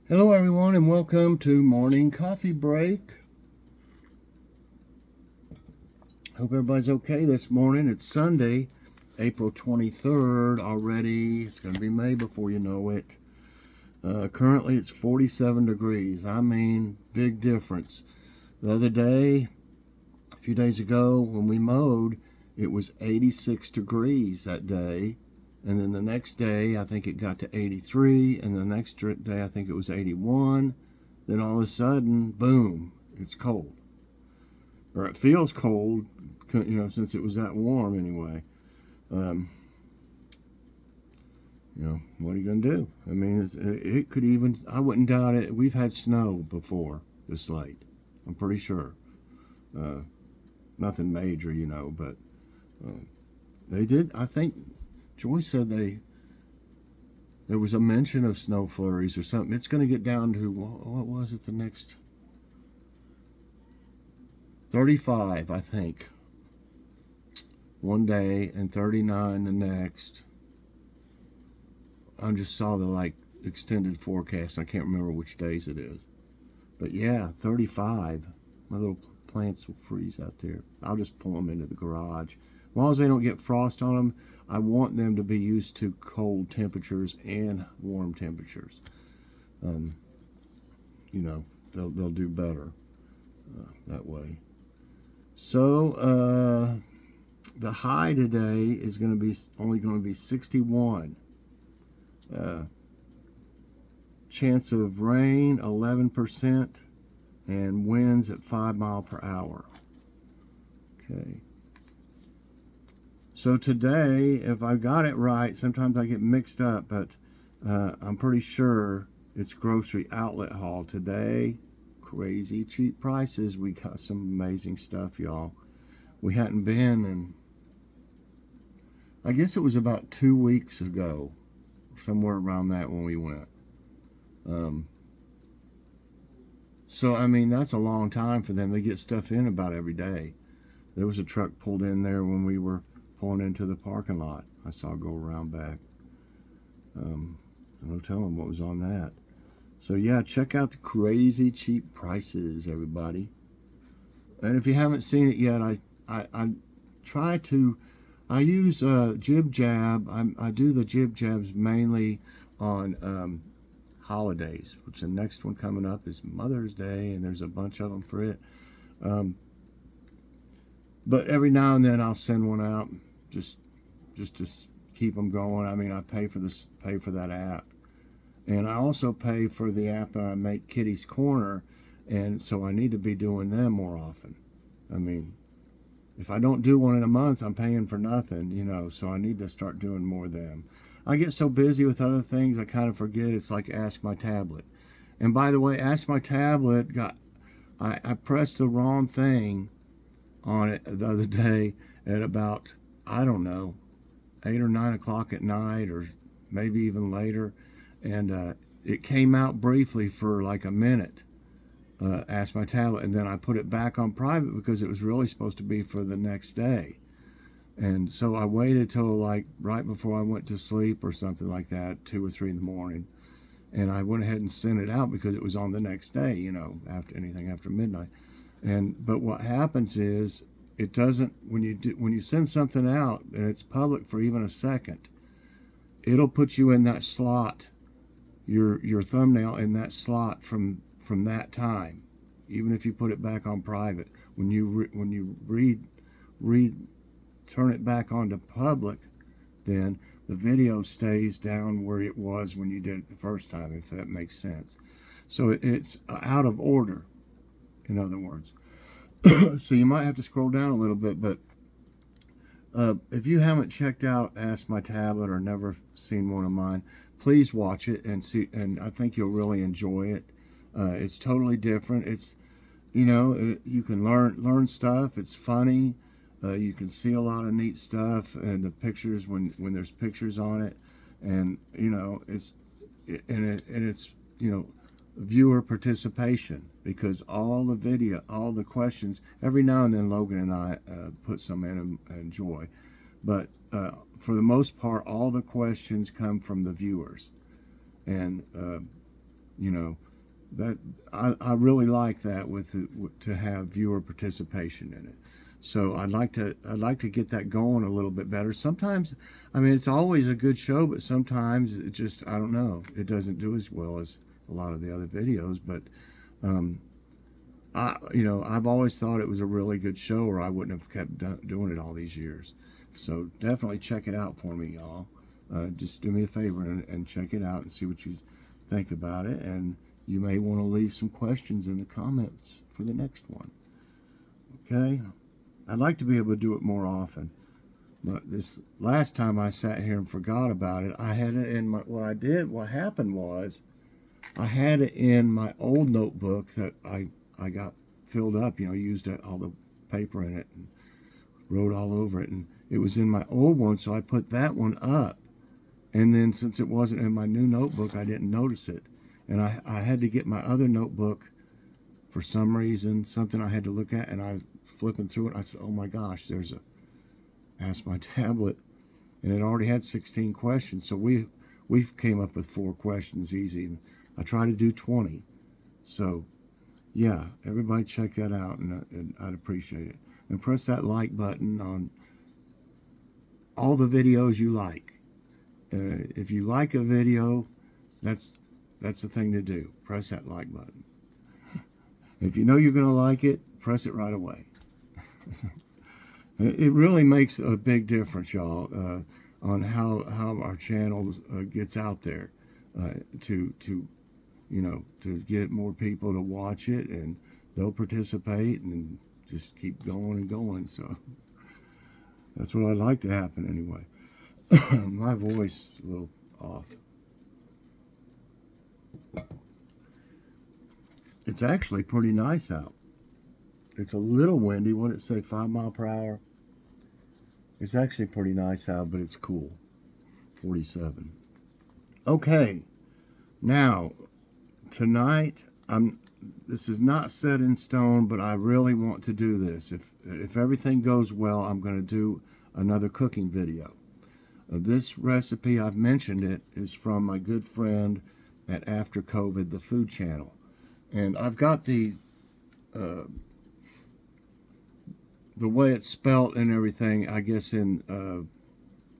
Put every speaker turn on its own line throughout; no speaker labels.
Hello everyone and welcome to Morning Coffee Break. Hope everybody's okay this morning. It's Sunday, April 23rd already. It's going to be May before you know it. Currently it's 47 degrees. I mean, big difference. The other day, a few days ago when we mowed, it was 86 degrees that day. And then the next day, I think it got to 83. And the next day, I think it was 81. Then all of a sudden, boom, it's cold. Or it feels cold, since it was that warm anyway. What are you going to do? I mean, it could even, I wouldn't doubt it. We've had snow before this late. I'm pretty sure. Nothing major, but they did, I think, Joy said there was a mention of snow flurries or something. It's going to get down to, what was it, the next 35, I think, one day, and 39 the next. I just saw the extended forecast. I can't remember which days it is. But yeah, 35. My little plants will freeze out there. I'll just pull them into the garage. As long as they don't get frost on them, I want them to be used to cold temperatures and warm temperatures. They'll do better that way. So the high today is only going to be 61. Chance of rain 11%, and winds at 5 miles per hour. Okay. So today, if I got it right, sometimes I get mixed up, but I'm pretty sure it's grocery outlet haul today. Crazy cheap prices. We got some amazing stuff, y'all. We hadn't been in, I guess it was about 2 weeks ago, somewhere around that when we went. So, I mean, that's a long time for them. They get stuff in about every day. There was a truck pulled in there when we were pulling into the parking lot. I saw go around back. No telling what was on that. So, yeah, check out the crazy cheap prices, everybody. And if you haven't seen it yet, I use Jib Jab. I do the Jib Jabs mainly on holidays, which the next one coming up is Mother's Day, and there's a bunch of them for it. But every now and then I'll send one out just to keep them going. I mean, I pay for that app, and I also pay for the app that I make Kitty's Corner, and so I need to be doing them more often. I mean, if I don't do one in a month, I'm paying for nothing, so I need to start doing more of them. I get so busy with other things, I kind of forget. It's like Ask My Tablet. And by the way, Ask My Tablet I pressed the wrong thing on it the other day at about, I don't know, 8 or 9 o'clock at night, or maybe even later. And it came out briefly for like a minute. Ask My Tablet, and then I put it back on private because it was really supposed to be for the next day. And so I waited till like right before I went to sleep or something like that, 2 or 3 in the morning, and I went ahead and sent it out because it was on the next day, after midnight. But what happens is it doesn't, when you send something out and it's public for even a second, it'll put you in that slot, your thumbnail in that slot from that time, even if you put it back on private. When you turn it back onto public, then the video stays down where it was when you did it the first time, if that makes sense. So it's out of order, in other words. So you might have to scroll down a little bit, but if you haven't checked out Ask My Tablet or never seen one of mine, please watch it and see, and I think you'll really enjoy it. It's totally different. It's, you can learn stuff. It's funny. You can see a lot of neat stuff, and the pictures when there's pictures on it, and it's viewer participation, because all the questions, every now and then Logan and I put some in and enjoy, but for the most part all the questions come from the viewers, and You know, that I really like that to have viewer participation in it. So I'd like to get that going a little bit better. Sometimes, I mean, it's always a good show, but sometimes it just, I don't know, it doesn't do as well as a lot of the other videos. But um, I've always thought it was a really good show, or I wouldn't have kept doing it all these years. So definitely check it out for me, y'all. Just do me a favor and check it out and see what you think about it. And you may want to leave some questions in the comments for the next one. Okay? I'd like to be able to do it more often. But this last time I sat here and forgot about it, I had it in my, what happened was, I had it in my old notebook that I got filled up, used all the paper in it and wrote all over it. And it was in my old one, so I put that one up. And then since it wasn't in my new notebook, I didn't notice it. And I had to get my other notebook for some reason, something I had to look at, and I was flipping through it, and I said, oh my gosh, asked my tablet, and it already had 16 questions. So we came up with 4 questions easy, and I try to do 20. So yeah, everybody check that out, and I'd appreciate it. And press that like button on all the videos you like. If you like a video, that's the thing to do. Press that like button. If you know you're going to like it, press it right away. It really makes a big difference, y'all, on how our channel gets out there, to get more people to watch it, and they'll participate and just keep going and going. So that's what I'd like to happen anyway. My voice is a little off. It's actually pretty nice out. It's a little windy. What did it say, 5 miles per hour? It's actually pretty nice out, but it's cool. 47. Okay. Now, tonight, this is not set in stone, but I really want to do this. If everything goes well, I'm going to do another cooking video. This recipe, I've mentioned it, is from my good friend at After COVID, the food channel. And I've got the way it's spelt and everything, I guess in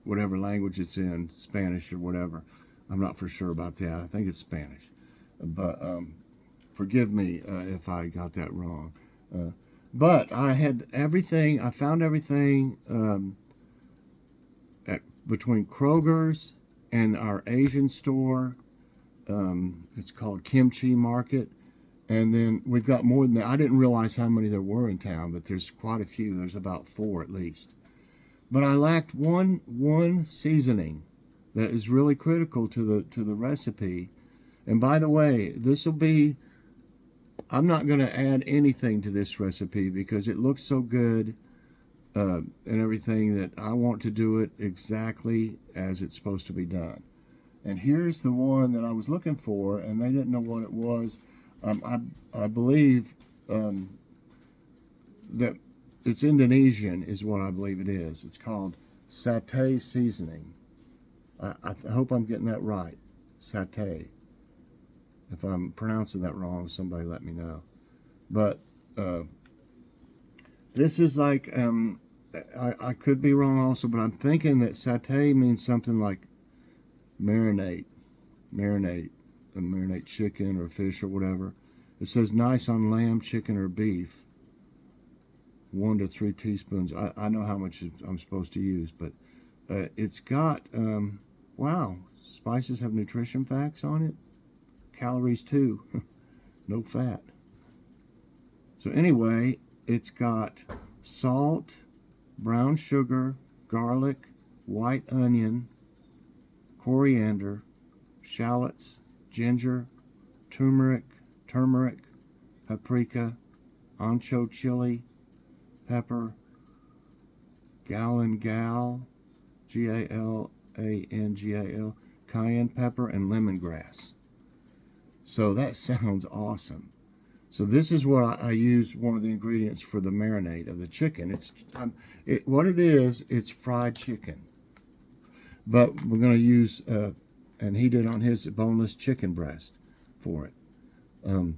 whatever language it's in, Spanish or whatever. I'm not for sure about that. I think it's Spanish. But forgive me if I got that wrong. But I had everything, I found everything between Kroger's and our Asian store. It's called Kimchi Market. And then we've got more than that. I didn't realize how many there were in town, but there's quite a few. There's about 4 at least. But I lacked one seasoning that is really critical to the recipe. And by the way, this will be, I'm not going to add anything to this recipe because it looks so good and everything that I want to do it exactly as it's supposed to be done. And here's the one that I was looking for, and they didn't know what it was. I believe that it's Indonesian is what I believe it is. It's called satay seasoning. I hope I'm getting that right. Satay. If I'm pronouncing that wrong, somebody let me know. But this is like, I could be wrong also, but I'm thinking that satay means something like marinate chicken or fish or whatever. It says nice on lamb, chicken, or beef. 1 to 3 teaspoons. I know how much I'm supposed to use, but it's got, wow, spices have nutrition facts on it. Calories too. No fat. So anyway, it's got salt, brown sugar, garlic, white onion, coriander, shallots, ginger, turmeric, paprika, ancho chili, pepper, galangal, G-A-L-A-N-G-A-L, cayenne pepper, and lemongrass. So that sounds awesome. So this is what I use, one of the ingredients for the marinade of the chicken. What it is, it's fried chicken. But we're going to use, and he did on his boneless chicken breast for it. You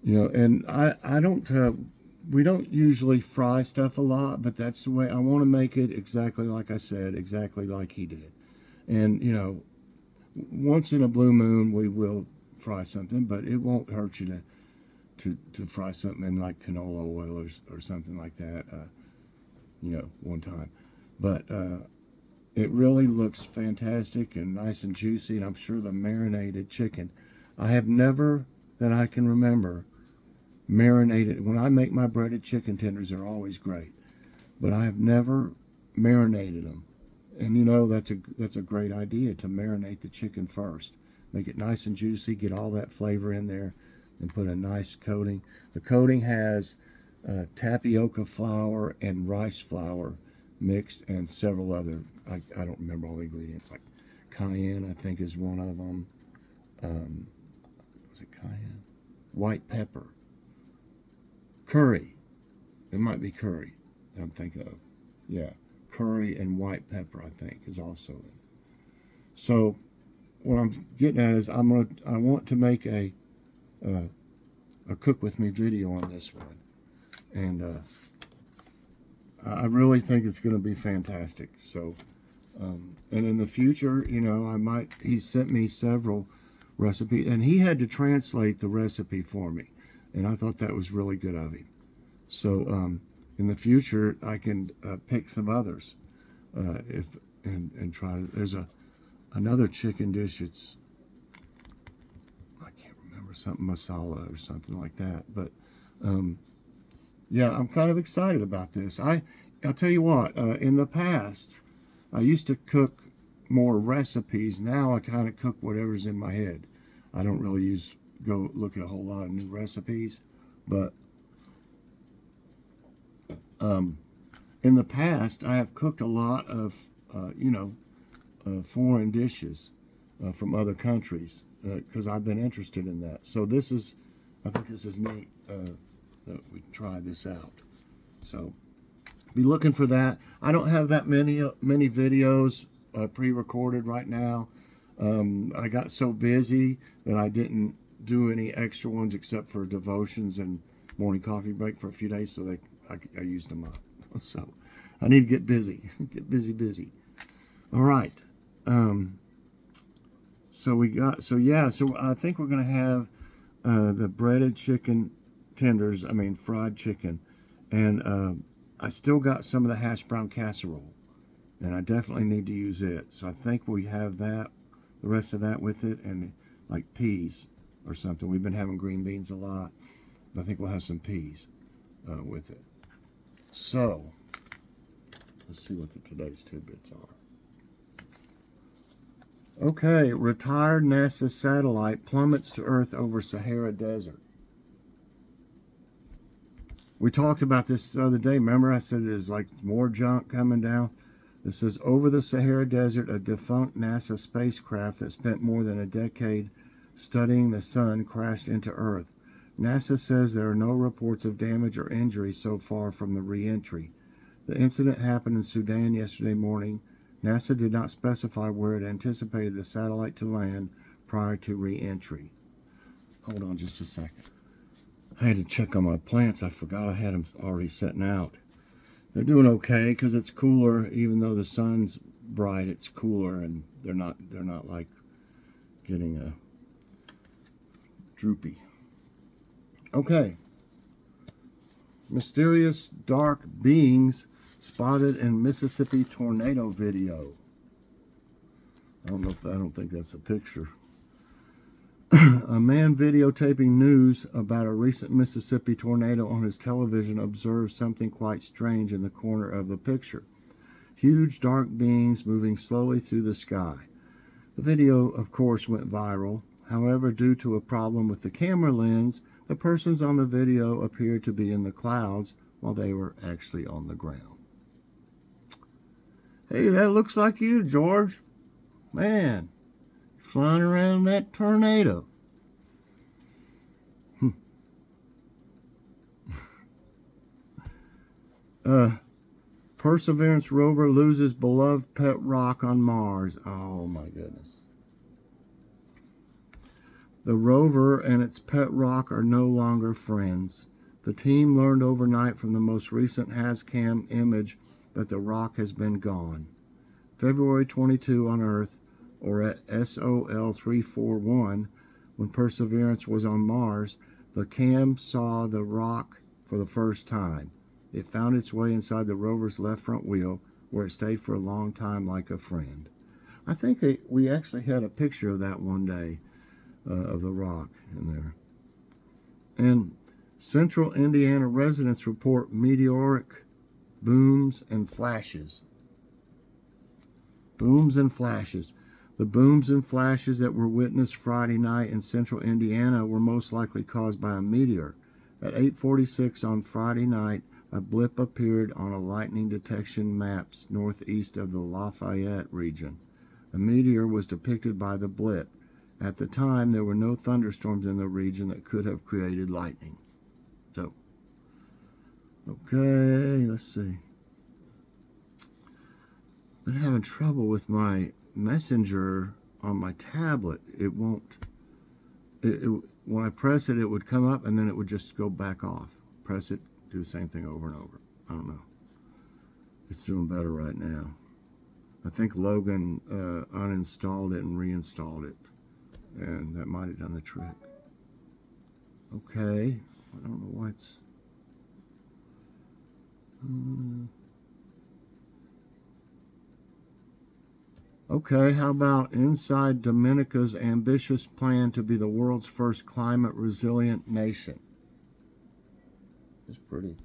know, and I don't, we don't usually fry stuff a lot, but that's the way I want to make it, exactly like I said, exactly like he did. And, you know, once in a blue moon, we will fry something, but it won't hurt you to fry something in like canola oil or something like that, you know, one time. But it really looks fantastic and nice and juicy, and I'm sure the marinated chicken, I have never, that I can remember, marinated. When I make my breaded chicken tenders, they're always great, but I have never marinated them. And you know, that's a great idea, to marinate the chicken first. Make it nice and juicy, get all that flavor in there, and put a nice coating. The coating has tapioca flour and rice flour mixed, and several other, I don't remember all the ingredients, like cayenne, I think, is one of them. Was it cayenne? White pepper. Curry. It might be curry that I'm thinking of. Yeah. Curry and white pepper, I think, is also in it. So what I'm getting at is I want to make a cook with me video on this one, and I really think it's going to be fantastic. So and in the future, you know, he sent me several recipes, and he had to translate the recipe for me, and I thought that was really good of him. So in the future, I can pick some others and try to. There's another chicken dish. It's, I can't remember, something masala or something like that. But yeah, I'm kind of excited about this. I'll tell you what. In the past, I used to cook more recipes. Now I kind of cook whatever's in my head. I don't really go look at a whole lot of new recipes, but in the past, I have cooked a lot of, you know, foreign dishes from other countries because I've been interested in that. So I think this is neat that we try this out. So be looking for that. I don't have that many videos pre-recorded right now. I got so busy that I didn't do any extra ones except for devotions and morning coffee break for a few days, so I used them up. So I need to get busy. Get busy. All right. So I think we're going to have the breaded chicken tenders, fried chicken. And I still got some of the hash brown casserole, and I definitely need to use it. So I think we have that, the rest of that with it, and like peas or something. We've been having green beans a lot, but I think we'll have some peas with it. So let's see what today's tidbits are. Okay, retired NASA satellite plummets to Earth over Sahara Desert. We talked about this the other day. Remember, I said there's like more junk coming down. This says, over the Sahara Desert, a defunct NASA spacecraft that spent more than a decade studying the sun crashed into Earth. NASA says there are no reports of damage or injury so far from the re-entry. The incident happened in Sudan yesterday morning. NASA did not specify where it anticipated the satellite to land prior to re-entry. Hold on just a second. I had to check on my plants. I forgot I had them already setting out. They're doing okay because it's cooler. Even though the sun's bright, it's cooler, and they're not like getting droopy. Okay. Mysterious dark beings spotted in Mississippi tornado video. I don't think that's a picture. A man videotaping news about a recent Mississippi tornado on his television observed something quite strange in the corner of the picture. Huge dark beings moving slowly through the sky. The video, of course, went viral. However, due to a problem with the camera lens, the persons on the video appeared to be in the clouds while they were actually on the ground. Hey, that looks like you, George. Man, flying around that tornado. Perseverance rover loses beloved pet rock on Mars. Oh my goodness. The rover and its pet rock are no longer friends. The team learned overnight from the most recent HazCam image that the rock has been gone. February 22 on Earth, or at SOL 341, when Perseverance was on Mars, the cam saw the rock for the first time. It found its way inside the rover's left front wheel, where it stayed for a long time like a friend. I think we actually had a picture of that one day, of the rock in there. And Central Indiana residents report meteoric booms and flashes. Booms and flashes. The booms and flashes that were witnessed Friday night in central Indiana were most likely caused by a meteor. At 8:46 on Friday night, a blip appeared on a lightning detection maps northeast of the Lafayette region. A meteor was depicted by the blip. At the time, there were no thunderstorms in the region that could have created lightning. So, okay, let's see. Been having trouble with my Messenger on my tablet. It won't. When I press it, it would come up and then it would just go back off. Press it, do the same thing over and over. I don't know. It's doing better right now. I think Logan uninstalled it and reinstalled it, and that might have done the trick. Okay, I don't know why it's. Okay, how about inside Dominica's ambitious plan to be the world's first climate resilient nation? It's pretty.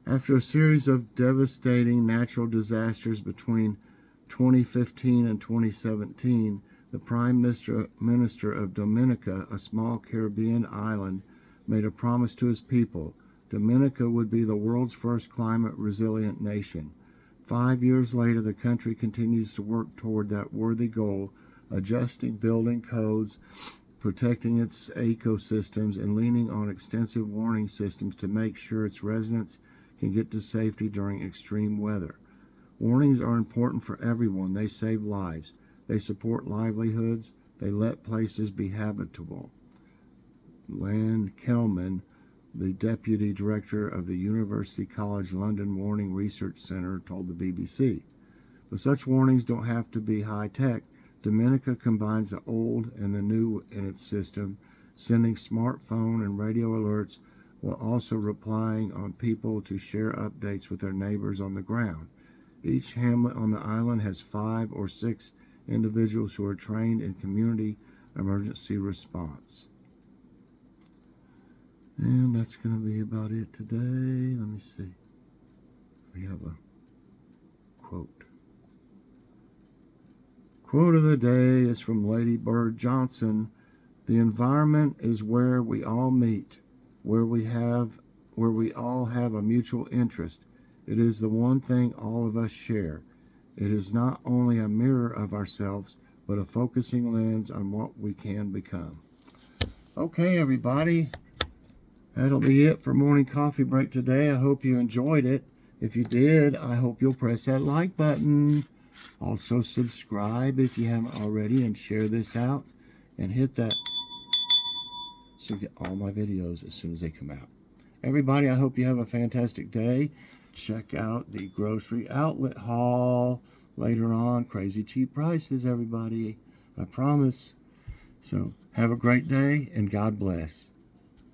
After a series of devastating natural disasters between 2015 and 2017, the Prime Minister of Dominica, a small Caribbean island, made a promise to his people. Dominica would be the world's first climate resilient nation. 5 years later, the country continues to work toward that worthy goal, adjusting building codes, protecting its ecosystems, and leaning on extensive warning systems to make sure its residents can get to safety during extreme weather. Warnings are important for everyone. They save lives. They support livelihoods. They let places be habitable. Lan Kelman, the deputy director of the University College London Warning Research Center, told the BBC. But such warnings don't have to be high-tech. Dominica combines the old and the new in its system, sending smartphone and radio alerts while also relying on people to share updates with their neighbors on the ground. Each hamlet on the island has 5 or 6 individuals who are trained in community emergency response. And that's going to be about it today. Let me see. We have a quote. Quote of the day is from Lady Bird Johnson. The environment is where we all meet, where we all have a mutual interest. It is the one thing all of us share. It is not only a mirror of ourselves, but a focusing lens on what we can become. Okay, everybody. That'll be it for Morning Coffee Break today. I hope you enjoyed it. If you did, I hope you'll press that like button. Also subscribe if you haven't already, and share this out and hit that so you get all my videos as soon as they come out. Everybody, I hope you have a fantastic day. Check out the grocery outlet haul later on. Crazy cheap prices, everybody. I promise. So have a great day and God bless.